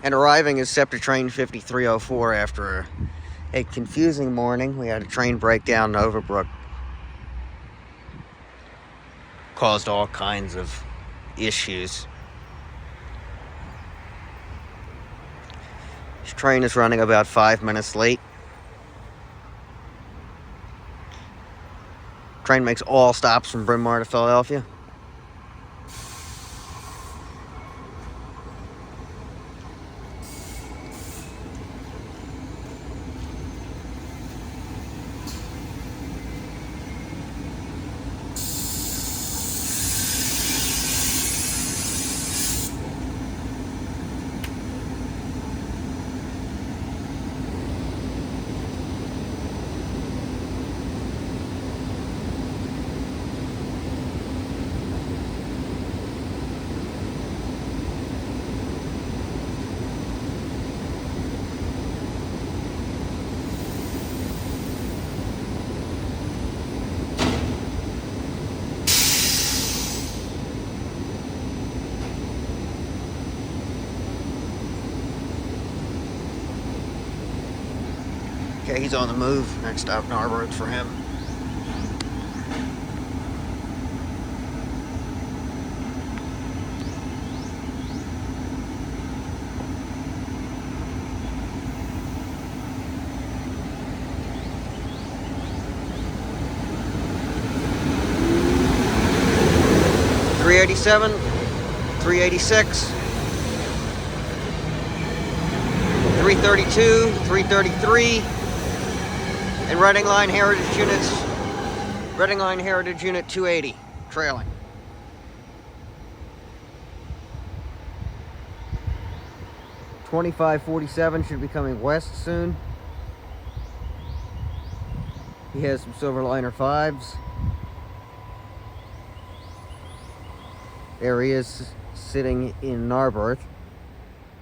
And arriving at SEPTA Train 5304 after a confusing morning. We had a train breakdown in Overbrook. Caused all kinds of issues. This train is running about 5 minutes late. Train makes all stops from Bryn Mawr to Philadelphia. Okay, he's on the move. Next stop, Narberth for him. .387, 386, 332, 333. And Reading Line Heritage Unit 280, trailing. .2547 should be coming west soon. He has some Silverliner 5s. There he is, sitting in Narberth.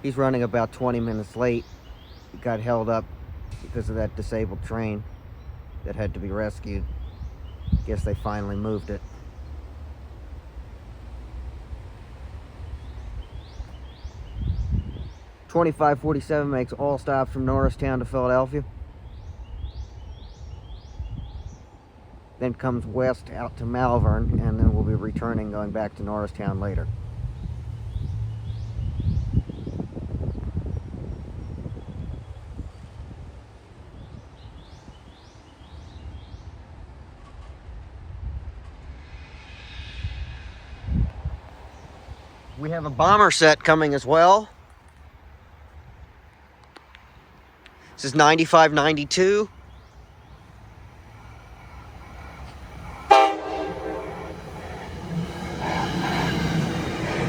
He's running about 20 minutes late. He got held up because of that disabled train that had to be rescued. Guess they finally moved it. .2547 makes all stops from Norristown to Philadelphia. Then comes west out to Malvern, and then we'll be returning, going back to Norristown later. We have a bomber set coming as well. This is 9592.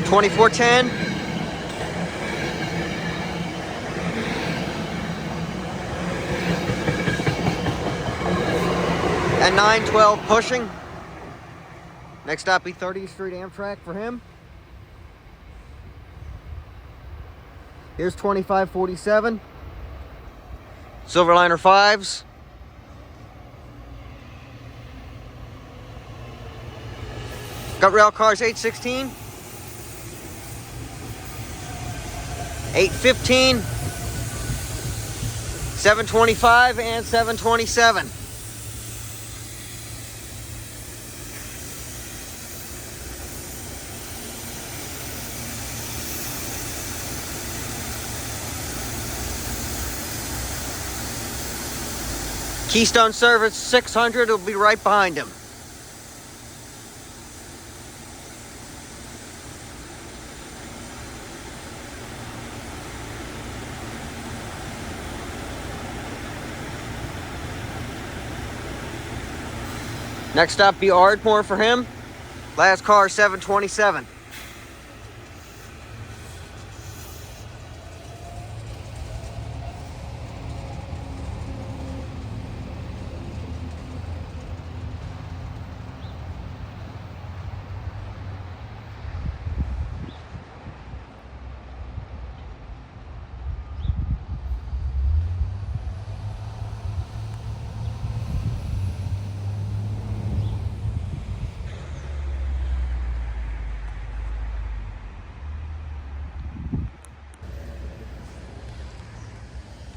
.2410. And 912 pushing. Next stop be 30th Street Amtrak for him. Here's .2547. Silverliner 5s. Got rail cars 816. 815. 725 and 727. Keystone Service 600 will be right behind him. Next stop be Ardmore for him. Last car 727.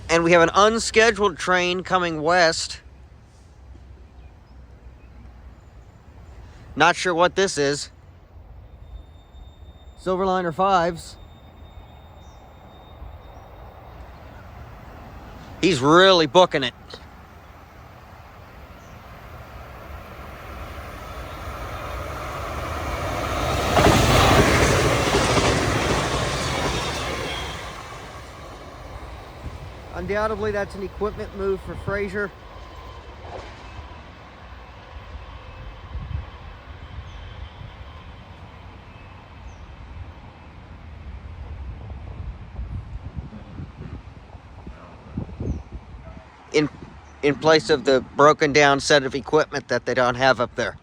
And we have an unscheduled train coming west. Not sure what this is. Silverliner 5s. He's really booking it. Undoubtedly, that's an equipment move for Frazer. In place of the broken down set of equipment that they don't have up there.